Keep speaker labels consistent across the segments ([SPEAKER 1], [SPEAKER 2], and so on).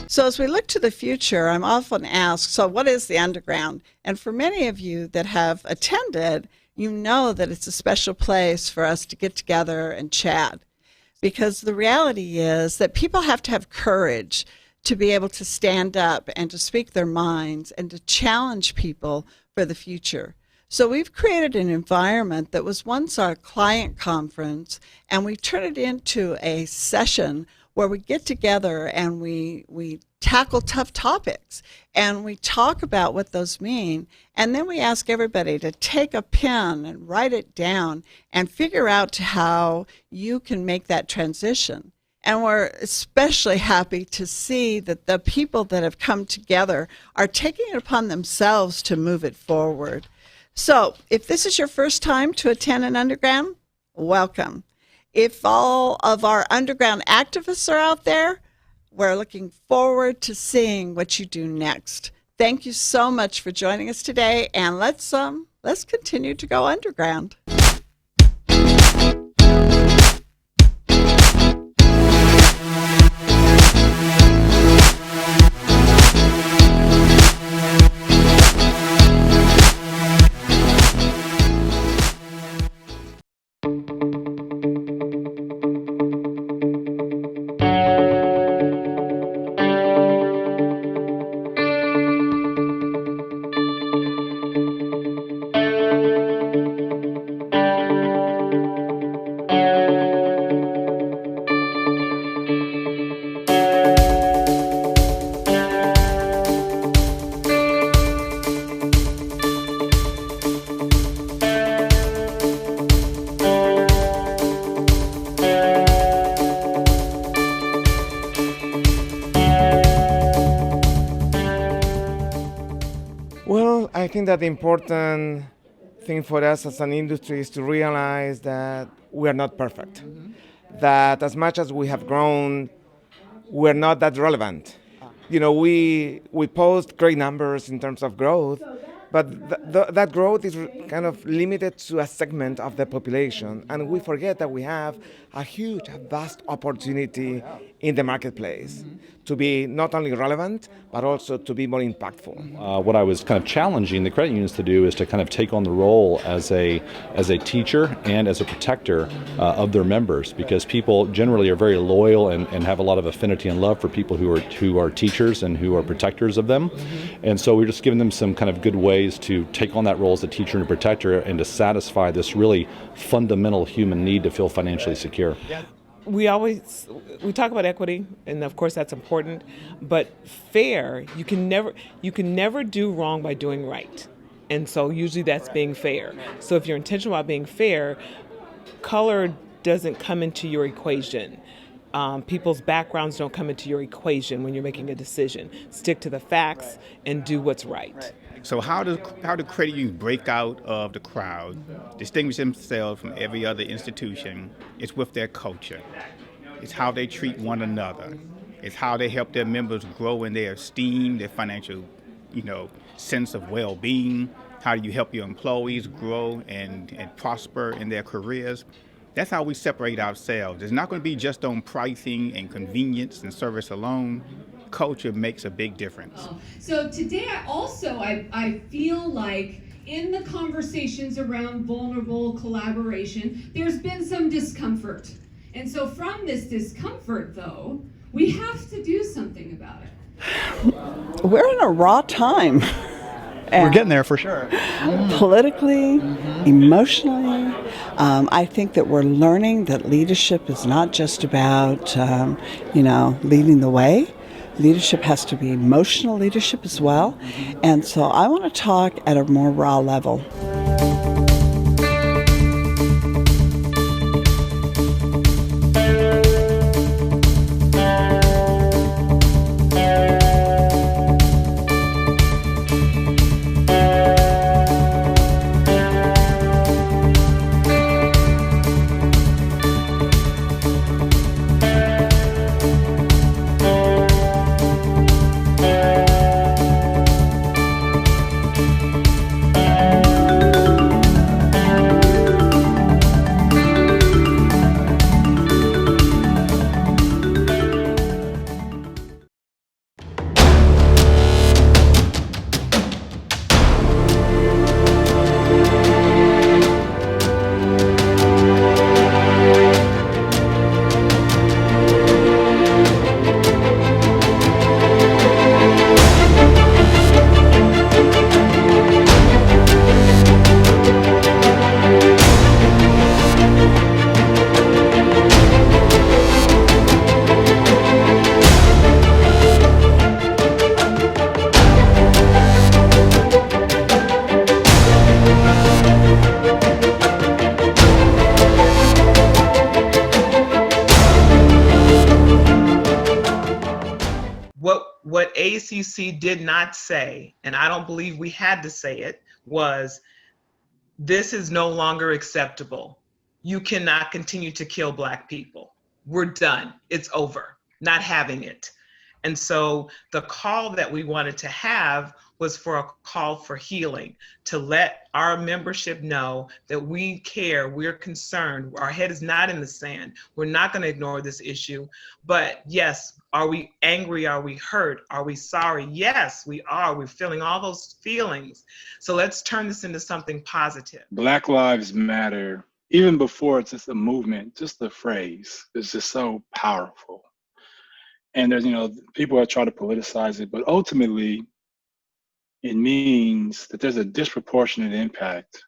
[SPEAKER 1] So as we look to the future, I'm often asked, so what is the underground? And for many of you that have attended, you know that it's a special place for us to get together and chat. Because the reality is that people have to have courage to be able to stand up and to speak their minds and to challenge people for the future. So we've created an environment that was once our client conference, and we turned it into a session where we get together and we tackle tough topics and we talk about what those mean. And then we ask everybody to take a pen and write it down and figure out how you can make that transition. And we're especially happy to see that the people that have come together are taking it upon themselves to move it forward. So if this is your first time to attend an underground, welcome. If all of our underground activists are out there, we're looking forward to seeing what you do next. Thank you so much for joining us today, and let's continue to go underground.
[SPEAKER 2] I think that the important thing for us as an industry is to realize that we are not perfect. That as much as we have grown, we're not that relevant. You know, we post great numbers in terms of growth, but that growth is kind of limited to a segment of the population, and we forget that we have a huge, vast opportunity in the marketplace to be not only relevant, but also to be more impactful.
[SPEAKER 3] What I was kind of challenging the credit unions to do is to kind of take on the role as a teacher and as a protector of their members, because people generally are very loyal and have a lot of affinity and love for people who are teachers and who are protectors of them. And so we're just giving them some kind of good ways to take on that role as a teacher and a protector and to satisfy this really fundamental human need to feel financially secure.
[SPEAKER 4] We talk about equity, and of course that's important, but fair, you can never do wrong by doing right. And so usually that's being fair. So if you're intentional about being fair, color doesn't come into your equation. People's backgrounds don't come into your equation when you're making a decision. Stick to the facts and do what's right.
[SPEAKER 5] So how do credit unions break out of the crowd, distinguish themselves from every other institution? It's with their culture. It's how they treat one another. It's how they help their members grow in their esteem, their financial, sense of well-being. How do you help your employees grow and prosper in their careers? That's how we separate ourselves. It's not going to be just on pricing and convenience and service alone. Culture makes a big difference.
[SPEAKER 6] So today I feel like in the conversations around vulnerable collaboration, there's been some discomfort. And so from this discomfort, though, we have to do something about it.
[SPEAKER 1] We're in a raw time.
[SPEAKER 7] We're getting there for sure.
[SPEAKER 1] Politically, emotionally, I think that we're learning that leadership is not just about, leading the way. Leadership has to be emotional leadership as well. And so I want to talk at a more raw level.
[SPEAKER 4] what ACC did not say, and I don't believe we had to say it, was this is no longer acceptable. You cannot continue to kill Black people. We're done. It's over. Not having it. And so the call that we wanted to have was for a call for healing, to let our membership know that we care, we're concerned, our head is not in the sand. We're not going to ignore this issue. But yes, are we angry? Are we hurt? Are we sorry? Yes, we are. We're feeling all those feelings. So let's turn this into something positive.
[SPEAKER 8] Black Lives Matter, even before it's just a movement, just the phrase is just so powerful. And there's, people that try to politicize it, but ultimately it means that there's a disproportionate impact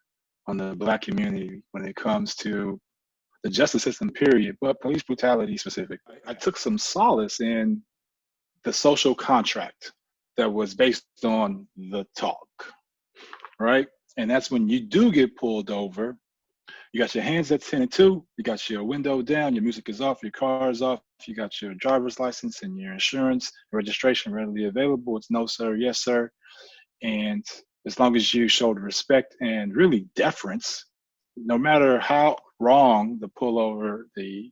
[SPEAKER 8] on the Black community when it comes to the justice system, period, but police brutality specifically. I took some solace in the social contract that was based on the talk, right? And that's when you do get pulled over, you got your hands at 10 and 2, you got your window down, your music is off, your car is off, you got your driver's license and your insurance, your registration readily available. It's no, sir, yes, sir. And as long as you show the respect and really deference, no matter how wrong the pullover, you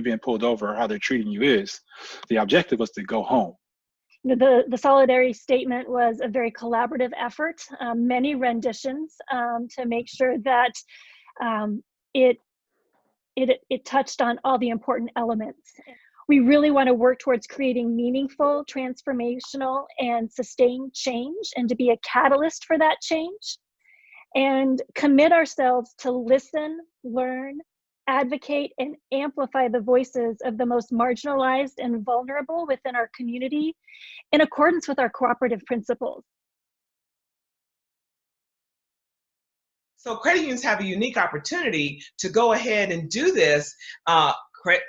[SPEAKER 8] being pulled over, or how they're treating you is, the objective was to go home.
[SPEAKER 9] The solidarity statement was a very collaborative effort, many renditions to make sure that it touched on all the important elements. We really want to work towards creating meaningful, transformational, and sustained change, and to be a catalyst for that change, and commit ourselves to listen, learn, advocate, and amplify the voices of the most marginalized and vulnerable within our community in accordance with our cooperative principles.
[SPEAKER 4] So credit unions have a unique opportunity to go ahead and do this.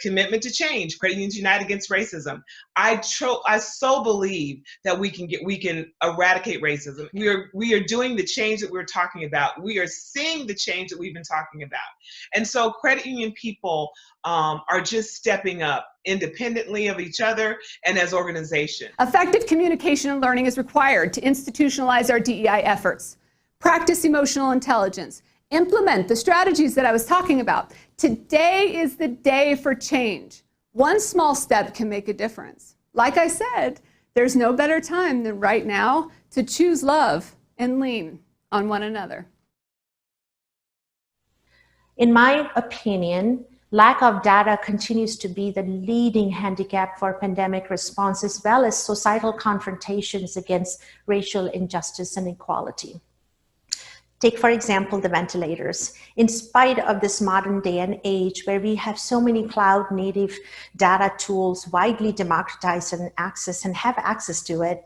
[SPEAKER 4] Commitment to change, Credit Unions Unite Against Racism. I so believe that we can eradicate racism. We are doing the change that we're talking about. We are seeing the change that we've been talking about. And so credit union people are just stepping up independently of each other and as organizations.
[SPEAKER 10] Effective communication and learning is required to institutionalize our DEI efforts. Practice emotional intelligence. Implement the strategies that I was talking about. Today is the day for change. One small step can make a difference. Like I said, there's no better time than right now to choose love and lean on one another.
[SPEAKER 11] In my opinion, lack of data continues to be the leading handicap for pandemic response, as well as societal confrontations against racial injustice and equality. Take, for example, the ventilators. In spite of this modern day and age where we have so many cloud native data tools widely democratized and have access to it,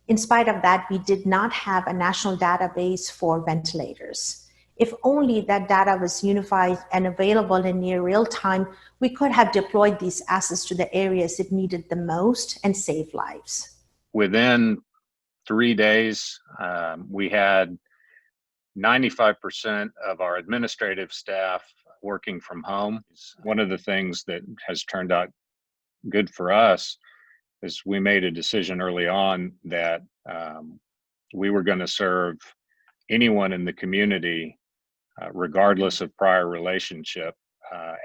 [SPEAKER 11] in spite of that, we did not have a national database for ventilators. If only that data was unified and available in near real time, we could have deployed these assets to the areas it needed the most and save lives.
[SPEAKER 12] Within 3 days, we had 95% of our administrative staff working from home. One of the things that has turned out good for us is we made a decision early on that we were going to serve anyone in the community, regardless of prior relationship,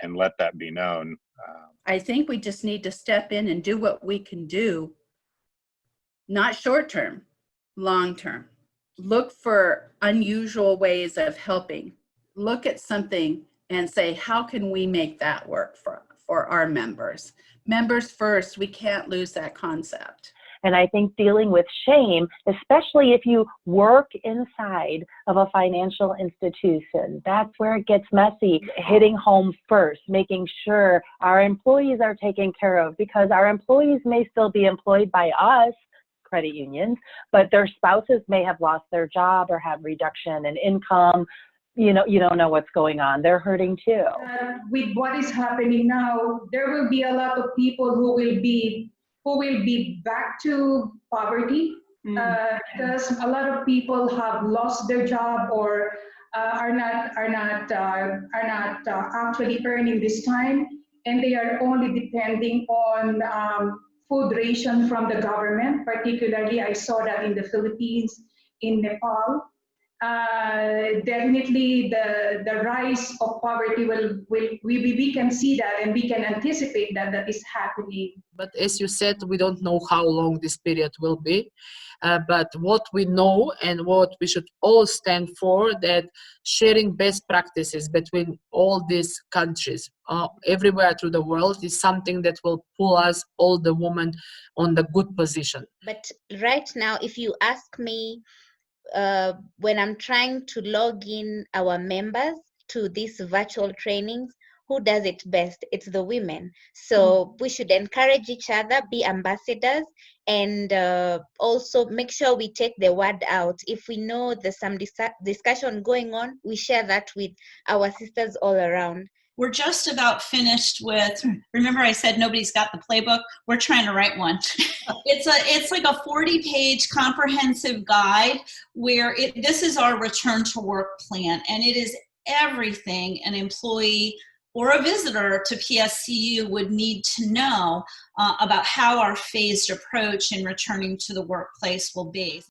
[SPEAKER 12] and let that be known.
[SPEAKER 13] I think we just need to step in and do what we can do, not short term, long term. Look for unusual ways of helping. Look at something and say, how can we make that work for our members? Members first, we can't lose that concept.
[SPEAKER 14] And I think dealing with shame, especially if you work inside of a financial institution, that's where it gets messy. Hitting home first, making sure our employees are taken care of, because our employees may still be employed by us, credit unions, but their spouses may have lost their job or have reduction in income. You don't know what's going on. They're hurting too.
[SPEAKER 15] With what is happening now, there will be a lot of people who will be back to poverty, because a lot of people have lost their job or are not actually earning this time, and they are only depending on food ration from the government. Particularly, I saw that in the Philippines, in Nepal. Definitely the rise of poverty we can see that, and we can anticipate that is happening.
[SPEAKER 16] But as you said, we don't know how long this period will be. But what we know and what we should all stand for, that sharing best practices between all these countries everywhere through the world is something that will pull us, all the women, on the good position.
[SPEAKER 17] But right now, if you ask me, when I'm trying to log in our members to these virtual trainings, who does it best? It's the women. So we should encourage each other, be ambassadors, and also make sure we take the word out. If we know there's some discussion going on, we share that with our sisters all around.
[SPEAKER 18] We're just about finished with, remember I said nobody's got the playbook? We're trying to write one. It's like a 40-page comprehensive guide where this is our return to work plan, and it is everything an employee or a visitor to PSCU would need to know about how our phased approach in returning to the workplace will be.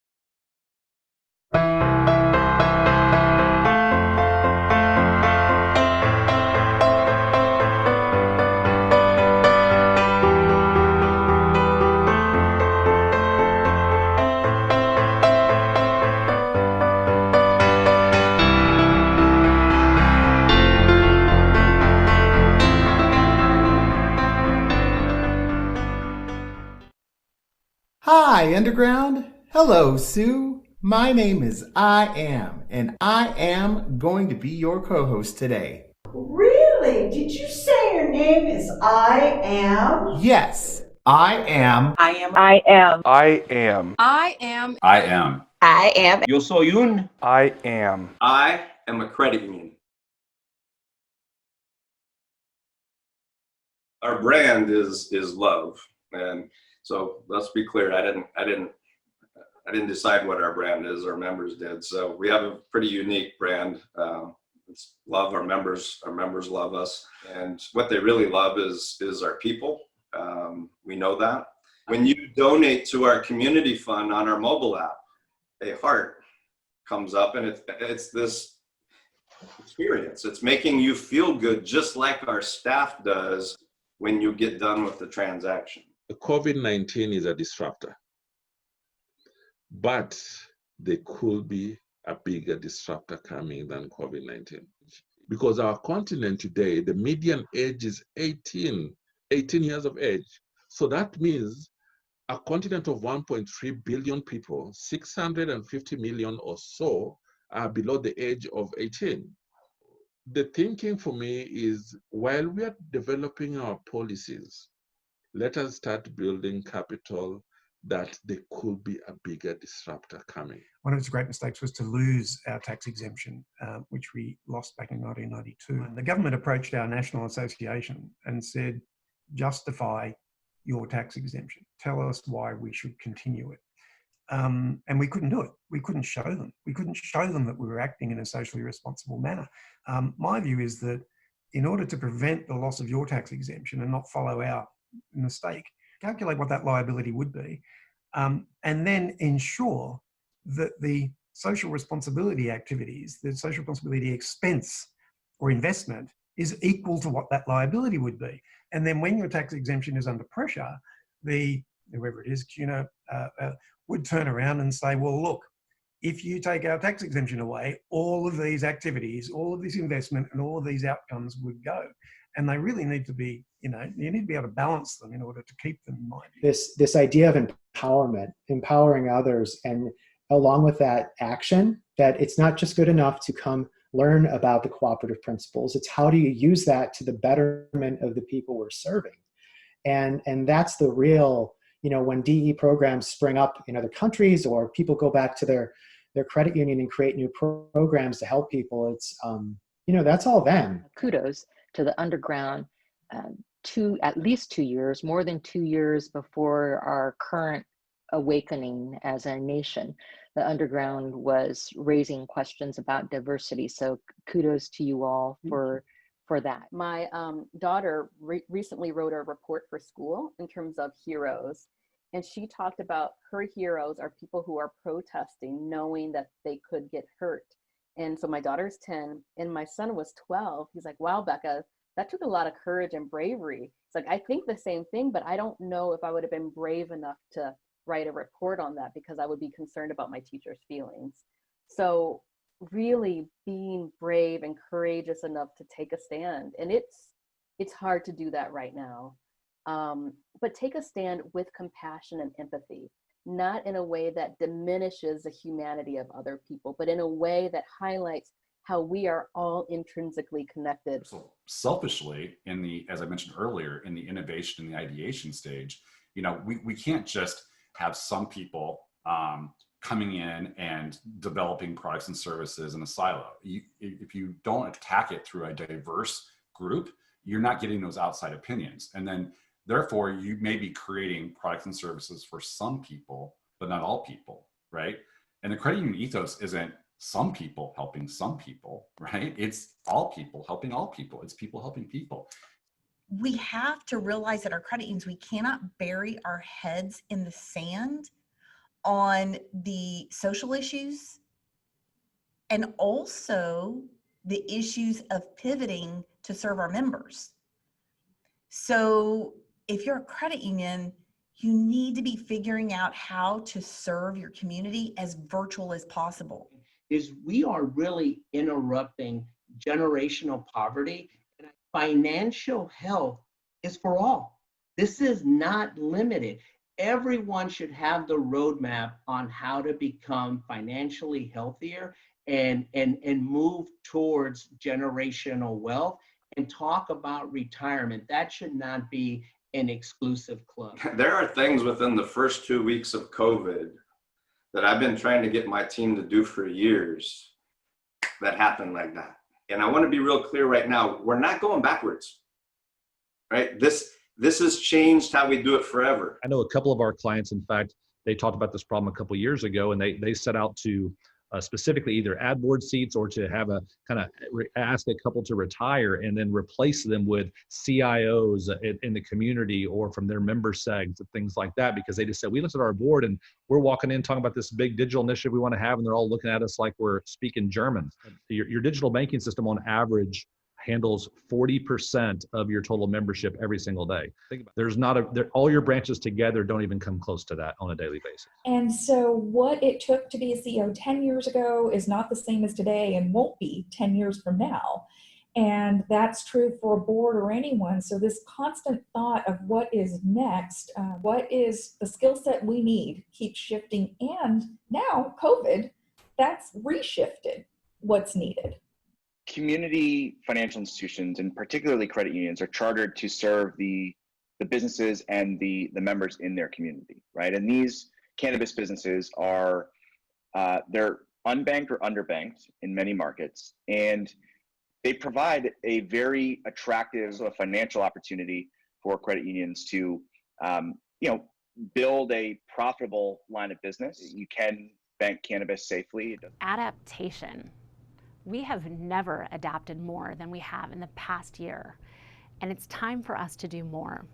[SPEAKER 19] Hi, Underground. Hello, Sue. My name is I Am, and I am going to be your co-host today.
[SPEAKER 20] Really? Did you say your name is I Am?
[SPEAKER 19] Yes, I am.
[SPEAKER 20] I am. I am.
[SPEAKER 19] I am.
[SPEAKER 20] I am.
[SPEAKER 21] I am.
[SPEAKER 20] I am.
[SPEAKER 21] Yo soy un.
[SPEAKER 19] I am.
[SPEAKER 21] I am a credit union. Our brand is love, and so let's be clear. I didn't decide what our brand is. Our members did. So we have a pretty unique brand. It's love. Our members love us, and what they really love is our people. We know that. When you donate to our community fund on our mobile app, a heart comes up, and it's this experience. It's making you feel good, just like our staff does when you get done with the transaction.
[SPEAKER 22] COVID-19 is a disruptor, but there could be a bigger disruptor coming than COVID-19. Because our continent today, the median age is 18 years of age. So that means a continent of 1.3 billion people, 650 million or so are below the age of 18. The thinking for me is, while we are developing our policies, let us start building capital that there could be a bigger disruptor coming.
[SPEAKER 23] One of its great mistakes was to lose our tax exemption, which we lost back in 1992. And the government approached our national association and said, justify your tax exemption. Tell us why we should continue it. And we couldn't do it. We couldn't show them. We couldn't show them that we were acting in a socially responsible manner. My view is that in order to prevent the loss of your tax exemption and not follow our mistake, calculate what that liability would be, and then ensure that the social responsibility activities, the social responsibility expense or investment is equal to what that liability would be. And then when your tax exemption is under pressure, whoever it is, would turn around and say, well, look, if you take our tax exemption away, all of these activities, all of this investment and all of these outcomes would go. And they really need to be, you need to be able to balance them in order to keep them in mind.
[SPEAKER 24] This idea of empowerment, empowering others, and along with that action, that it's not just good enough to come learn about the cooperative principles. It's how do you use that to the betterment of the people we're serving? And that's the real, when DE programs spring up in other countries, or people go back to their credit union and create new programs to help people, it's, that's all them.
[SPEAKER 25] Kudos to the Underground. At least 2 years, more than 2 years before our current awakening as a nation, the Underground was raising questions about diversity. So kudos to you all for
[SPEAKER 2] for that. My daughter recently wrote a report for school in terms of heroes. And she talked about her heroes are people who are protesting, knowing that they could get hurt. And so my daughter's 10 and my son was 12. He's like, wow, Becca, that took a lot of courage and bravery. It's like, I think the same thing, but I don't know if I would have been brave enough to write a report on that because I would be concerned about my teacher's feelings. So really being brave and courageous enough to take a stand. And it's hard to do that right now. But take a stand with compassion and empathy, not in a way that diminishes the humanity of other people, but in a way that highlights how we are all intrinsically connected.
[SPEAKER 3] So selfishly, as I mentioned earlier, in the innovation and the ideation stage, we can't just have some people coming in and developing products and services in a silo. If you don't attack it through a diverse group, you're not getting those outside opinions. And then therefore, you may be creating products and services for some people, but not all people, right? And the credit union ethos isn't some people helping some people, right? It's all people helping all people. It's people helping people.
[SPEAKER 5] We have to realize that our credit unions, we cannot bury our heads in the sand on the social issues and also the issues of pivoting to serve our members. So if you're a credit union, you need to be figuring out how to serve your community as virtual as possible.
[SPEAKER 6] Is we are really interrupting generational poverty, and financial health is for all. This is not limited. Everyone should have the roadmap on how to become financially healthier and move towards generational wealth and talk about retirement. That should not be an exclusive club.
[SPEAKER 21] There are things within the first 2 weeks of COVID that I've been trying to get my team to do for years that happened like that. And I want to be real clear right now, we're not going backwards, right? This has changed how we do it forever.
[SPEAKER 7] I know a couple of our clients, in fact, they talked about this problem a couple of years ago, and they set out to specifically either add board seats or to have a kind of ask a couple to retire and then replace them with CIOs in the community or from their member segs and things like that, because they just said, we looked at our board and we're walking in talking about this big digital initiative we want to have, and they're all looking at us like we're speaking German. Your digital banking system on average handles 40% of your total membership every single day. Think about it. All your branches together don't even come close to that on a daily basis.
[SPEAKER 26] And so what it took to be a CEO 10 years ago is not the same as today and won't be 10 years from now. And that's true for a board or anyone. So this constant thought of what is next, what is the skill set we need, keeps shifting. And now COVID, that's reshifted what's needed.
[SPEAKER 27] Community financial institutions, and particularly credit unions, are chartered to serve the businesses and the members in their community, right? And these cannabis businesses are, they're unbanked or underbanked in many markets, and they provide a very attractive financial opportunity for credit unions to, build a profitable line of business. You can bank cannabis safely.
[SPEAKER 28] Adaptation. We have never adapted more than we have in the past year, and it's time for us to do more.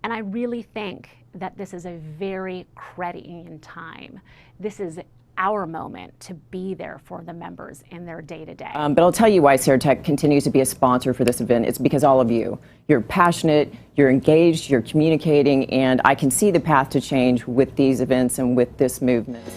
[SPEAKER 28] And I really think that this is a very credit union time. This is our moment to be there for the members in their day-to-day.
[SPEAKER 29] But I'll tell you why Ceratech continues to be a sponsor for this event. It's because all of you. You're passionate, you're engaged, you're communicating, and I can see the path to change with these events and with this movement.